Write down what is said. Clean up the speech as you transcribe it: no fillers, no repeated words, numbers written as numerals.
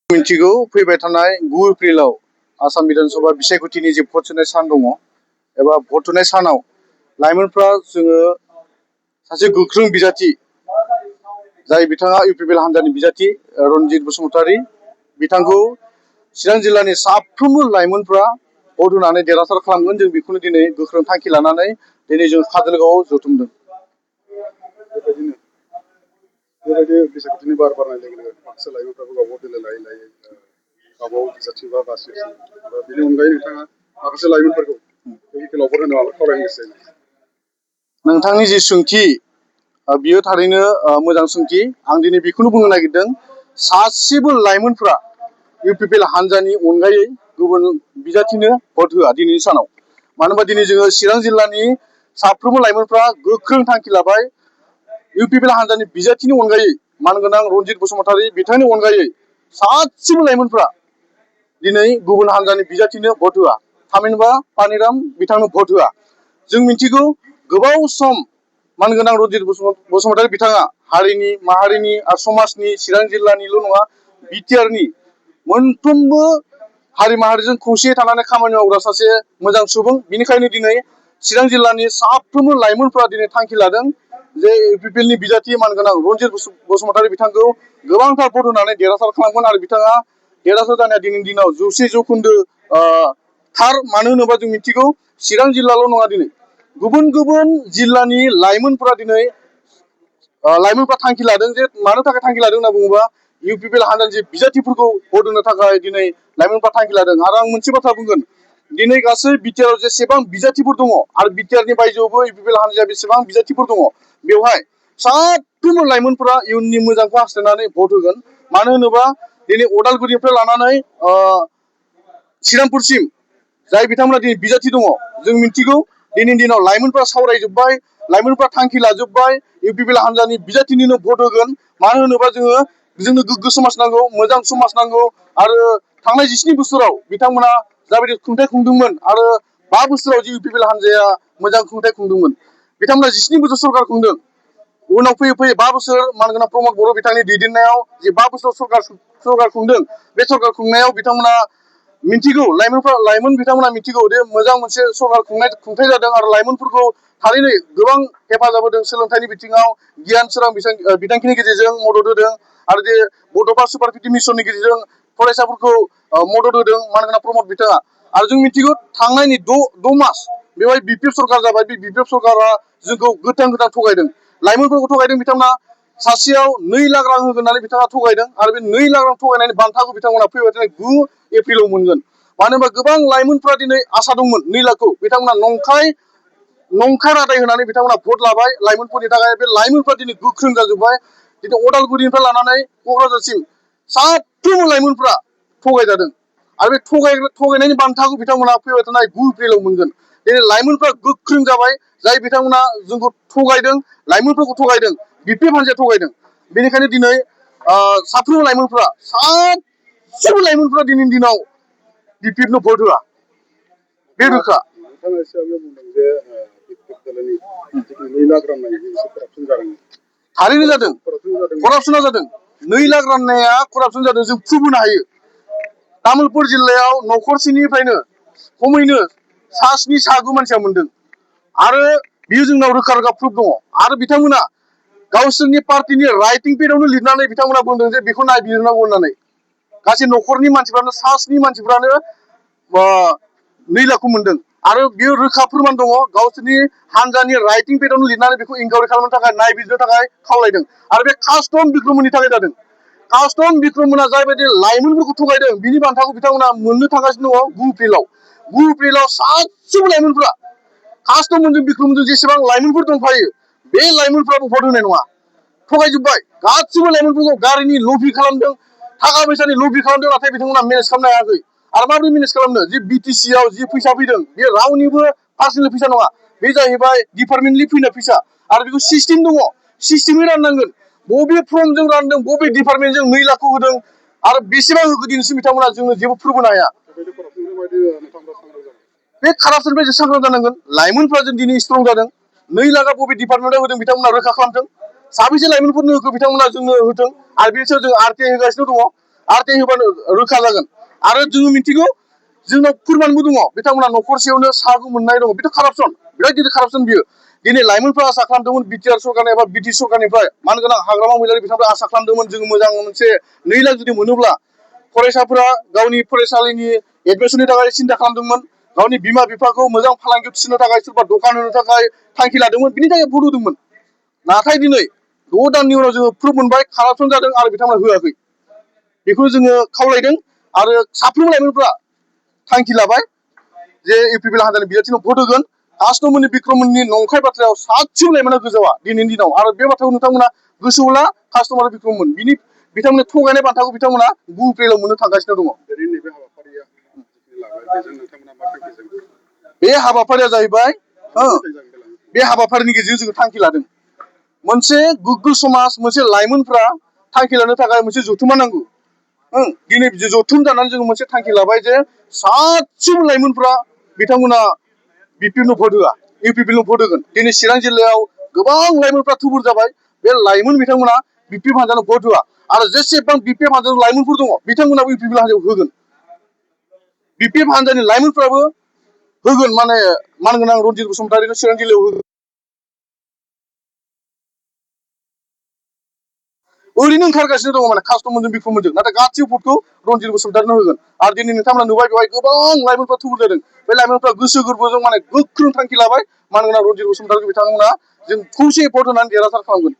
मिथिगौ फैबाय थानाय 9 एप्रिलाव आसाम बिधानसभा बिसायख'थिनि जे भट होनाय सान दङ एबा भट होनाय सानाव लाइमोनफ्रा जोङो सासे गोख्रों बिजाथि जाय बिथाङा इउपिपिएल हान्जानि बिजाथि रनजित बसुमतारी बिथांखौ चिरां जिल्लानि साफ्रोमबो लाइमोनफ्रा भट होनानै देरहासार खालामगोन। जों बेखौनो दिनै गोख्रों थांखि लानानै दिनै जों काजलगावआव जथुमदों। बेबायदि बिसायख'थिनि बार बारनाय लोगो लोगो माखासे लाइमोनफ्राबो गावबा गाव दोलो लायै लायै गावबा गाव बिजाथि बा बासिगासिनो बेनि अनगायै नोंथाङा माखासे लाइमोनफोरखौ इउपिपिएलआव भट होनो माबा खावलायनो गोसो जायो? नोंथांनि जि सोंथि बियो थारैनो मोजां सोंथि। आं दिनै बेखौनो बुंनो नागिरदों, सासेबो लाइमोनफ्रा इउपिपिएल हान्जानि अनगायै गुबुन बिजाथिनो भट होआ दिनैनि सानाव। मानो होनबा दिनै जोङो चिरां जिल्लानि साफ्रोमबो लाइमोनफ्रा गोख्रों थांखि लाबाय। इउपिपिएल हान्जानि बिजाथिनि अनगायै मानगोनां रनजित बसुमतारी बिथांनि अनगायै सासेबो लाइमोनफ्रा दिनै गुबुन हान्जानि बिजाथिनो भट होआ। थामहिनबा पानिराम बिथांनो भट होआ। जों मिथिगौ गोबाव सम मानगोनां रनजित बसुमतारी बिथाङा हारिनि माहारिनि आरो समाजनि चिरां जिल्लानिल' नङा बिटिआरनि मोनफ्रोमबो हारि माहारिजों खौसेयै थानानै खामानि मावग्रा सासे मोजां सुबुं। बेनिखायनो दिनै चिरां जिल्लानि साफ्रोमबो लाइमोनफ्रा दिनै थांखि लादों जे इउपिपिएलनि बिजाथि मानगोनां रनजित बसुमतारी बिथांखौ गोबांथार भट होनानै देरहासार खालामगोन आरो बिथाङा देरहासार जानाया दिनैनि दिनाव 100% थार। मानो होनोबा जों मिथिगौ चिरां जिल्लाल' नङा, दिनै गुबुन गुबुन जिल्लानि लाइमोनफ्रा दिनै लाइमोनफ्रा थांखि लादों। जे मानो थाखाय थांखि लादों होनना बुङोबा इउपिपिएल हान्जानि जे बिजाथिफोरखौ भट होनो थाखाय दिनै लाइमोनफ्रा थांखि लादों। आरो आं मोनसे बाथ्रा बुंगोन, दिनै गासै बिटिआरआव जेसेबां बिजाथिफोर दङ आरो बिटिआरनि बायजोआवबो इउपिपिएल हान्जाया बेसेबां बिजाथिफोर दङ, बेवहाय साफ्रोमबो लाइमोनफोरा इयुननि मोजांखौ हास्थायनानै भट होगोन। मानो होनोबा दिनै अदालगुरिनिफ्राय लानानै श्रीरामपुरसिम जाय बिथांमोना दिनै बिजाथि दङ, जों मिथिगौ दिनैनि दिनाव लाइमोनफ्रा सावरायजोब्बाय, लाइमोनफ्रा थांखि लाजोब्बाय इउपिपिएल हान्जानि बिजाथिनिनो भट होगोन। मानो होनोबा जोंनो गोग्गो समाज नांगौ, मोजां समाज नांगौ। आरो थांनाय 17 बोसोराव बिथांमोना जाबायदि खुंथाइ खुंदोंमोन आरो 5 बोसोराव जे इउपिपिएल हान्जाया मोजां खुंथाइ खुंदोंमोन, बिथांमोना 17 बोसोर सरकार खुंदों। उनाव फैयै फैयै 5 बोसोर मानगोनां प्रमद बर' बिथांनि दैदेननायाव जे 5 बोसोर सरकार खुंदों, बे सरकार खुंनायाव बिथांमोना मिथिगौ, लाइमोन बिथांमोना मिथिगौ जे मोजां मोनसे सरकार खुंथाइ जादों आरो लाइमोनफोरखौ थारैनो गोबां हेफाजाब होदों। सोलोंथाइनि बिथिङाव गियान सोरां बिथांखिनि गेजेरजों मदद होदों आरो जे बड'फा सुपार फिफ्टि मिसननि गेजेरजों फरायसाफोरखौ मदद होदों मानगोनां प्रमद बिथाङा। आरो जों मिथिगौ थांनायनि 6 मास बेवहाय बिपिएफ सरकार जाबाय। बे बिपिएफ सरकारा जोंखौ गोथां थगायदों, लाइमोनफोरखौ थगायदों। बिथांमोना सासेयाव 2 लाख रां होगोन होननानै बिथाङा थगायदों आरो बे 2 लाख रां थगायनायनि बान्थाखौ बिथांमोना फैबाय थानाय 9 एप्रिलाव मोनगोन। मानो होनबा गोबां लाइमोनफ्रा दिनै आसा दंमोन 2 लाखखौ, बिथांमोना नंखाय रादाय होनानै बिथांमोना भट लाबाय लाइमोनफोरनि थाखाय। बे लाइमोनफ्रा दिनै गोख्रों जाजोब्बाय। दिनै अदालगुरिनिफ्राय लानानै क'क्राझारसिम साफ्रोमबो लाइमोनफ्रा थगायजादों आरो बे थगायनायनि बान्थाखौ बिथांमोना फैबाय थानाय 9 एप्रिलाव मोनगोन। दिनै लाइमोनफ्रा गोख्रों जाबाय। जाय बिथांमोना जोंखौ थगायदों, लाइमोनफोरखौ थगायदों, बिपिएफ हान्जाया थगायदों। बेनिखायनो दिनै साफ्रोमबो लाइमोनफ्रा दिनैनि दिनाव बिपिएफनो भट होआ, बे रोखा। नोंथाङा एसे आगोलाव बुंदों जे बिपिएफ दलनि जिखिनि 2 लाख राननाय एसे करापसन जादों। थारैनो जादों, करापसना जादों। 2 लाख राननाया करापसन जादों, जों प्रुफ होनो हायो। तामुलपुर जिल्लायाव न'खरसेनिफ्रायनो खमैनो 7 सा 9 मानसिया मोनदों आरो बियो जोंनाव रोखा रोखा प्रुफ दङ। आरो बिथांमोना गावसोरनि पार्टिनि राइटिं पेडआवनो लिरनानै बिथांमोना बुंदों जे बेखौ नायबिजिरनांगौ होननानै। गासै न'खरनि मानसिफ्रानो 7 मानसिफ्रानो 2 लाखखौ मोनदों आरो बियो रोखा फोरमान दङ। गावसोरनि हान्जानि राइटिं पेडआवनो लिरनानै बेखौ इनकुवारि खालामनो थाखाय, नायबिजिरनो थाखाय खावलायदों। आरो बे कास्टम बिक्रममोननि थाखाय जादों। कास्टम बिक्रममोना जायबायदि लाइमोनफोरखौ थगायदों, बिनि बान्थाखौ बिथांमोना मोननो थांगासिनो दङ 9 एप्रिलाव। 9 एप्रिलाव सासेबो लाइमोनफ्रा कास्टममोनजों बिक्रमजों जेसेबां लाइमोनफोर दंफायो, बे लाइमोनफ्राबो भट होनाय नङा। थगायजोब्बाय गासिबो लाइमोनफोरखौ। गारिनि लबि खालामदों, थाखा फैसानि लबि खालामदों, नाथाय बिथांमोना मेनेज खालामनो हायाखै। आरो माबोरै मेनेज खालामनो? जि बिटिसिआव जि फैसा फैदों, बे रावनिबो पार्सनेल फैसा नङा, बे जाहैबाय डिपार्टमेन्टनि फैनाय फैसा। आरो बेखौ सिस्टेम दङ, सिस्टेमै राननांगोन। बबे फर्मजों रानदों, बबे डिपार्टमेन्टजों 2 लाखखौ होदों आरो बेसेबां होखो दिनैसिम बिथांमोना जोंनो जेबो प्रुफ होनो हाया। बे कारापसननिफ्राय जों सांग्रां जानांगोन। लाइमोनफ्रा जों दिनै स्ट्रं जादों। 2 लाखआ बबे डिपार्टमेन्टआव होदों बिथांमोना रोखा खालामथों। साबेसे लाइमोनफोरनो होखो बिथांमोना जोंनो होथों। आरो बेनि सायाव जों आरटिआइ होगासिनो दङ आरो दै होबानो रोखा जागोन आरो जोङो मिथिगौ जोंनाव फोरमानबो दङ बिथांमोना न'खरसेयावनो साहाखौ मोननाय दङ बेथ' कारापसन बिराद गिदिर कारापसन बियो दिनै लाइमोनफ्रा आसा खालामदोंमोन बिटिआर सरकारनि एबा बिटि सरकारनिफ्राय मानो गोनां हाग्रामा महिलारि बिथांमोना आसा खालामदोंमोन जोङो मोजां मोनसे 2 लाख जुदि मोनोब्ला फरायसाफोरा गावनि फरायसालिनि एडमिसननि थाखाय सिन्था खालामदोंमोन गावनि बिमा बिफाखौ मोजां फालांगियाव थिसननो थाखाय सोरबा दखान होनो थाखाय थांखि लादोंमोन बिनि थाखाय भट होदोंमोन नाथाय दिनै 6 दाननि उनाव जोङो प्रुफ मोनबाय कारापसन जादों आरो बिथांमोना होआखै बेखौ जोङो खावलायदों आरो साफ्रोम लाइमोनफ्रा थांखि लाबाय जे इउपिपिएल हान्जानि बिजाथिनो भट होगोन कास्टमोननि बिक्रममोननि नंखाय बाथ्रायाव सासेबो लाइमोना गोजावा दिनैनि दिनाव आरो बे बाथ्राखौ नोंथांमोना गोसोआवला कास्टमार बिक्रममोन बिनि बिथांमोननि थगायनाय बान्थाखौ बिथांमोना गुगोल मोननो थांगासिनो दङ जेरै नैबे हाबाफारिया जिखिनि लाबाय बेजों नोंथांमोना मा थांखिजों बे हाबाफारिया जाहैबाय मा मेथाइ जागोन बे लाइमोन बे हाबाफारिनि गेजेरजों जोङो थांखि लादों मोनसे गोग्गो समाज मोनसे लाइमोनफ्रा थांखि लानो थाखाय मोनसे जथुमा नांगौ दिनै जथुम जानानै जोङो मोनसे थांखि लाबाय जे सासेबो लाइमोनफ्रा बिथांमोना बिपिएलनो भट होआ इउपिपिएलनो भट होगोन दिनै चिरां जिल्लायाव गोबां लाइमोनफ्रा थुबुर जाबाय बे लाइमोन बिथांमोना बिपिएल हान्जानो भट होआ आरो जेसेबां बिपिएल हान्जानि लाइमोनफोर दङ बिथांमोनाबो इउपिपिएल हान्जायाव होगोन बिपिएल हान्जानि लाइमोनफ्राबो होगोन माने मानगोनां रनजित बसुमतारिनो चिरां जिल्लायाव होगोन ओरैनो ओंखारगासिनो दङ माने कास्टमोनजों बिक्रममोनजों नाथाय गासैबो भटखौ रनजित बसुमतारिनो होगोन आरो दिनै नोंथांमोना नुबाय बेवहाय गोबां लाइमोनफ्रा थुबुर जादों बे लाइमोनफ्रा गोसो गोरबोजों माने गोख्रों थांखि लाबाय मानगोनां रनजित बसुमतारिखौ बिथांमोना जों खौसेयै भट होनानै देरहासार खालामगोन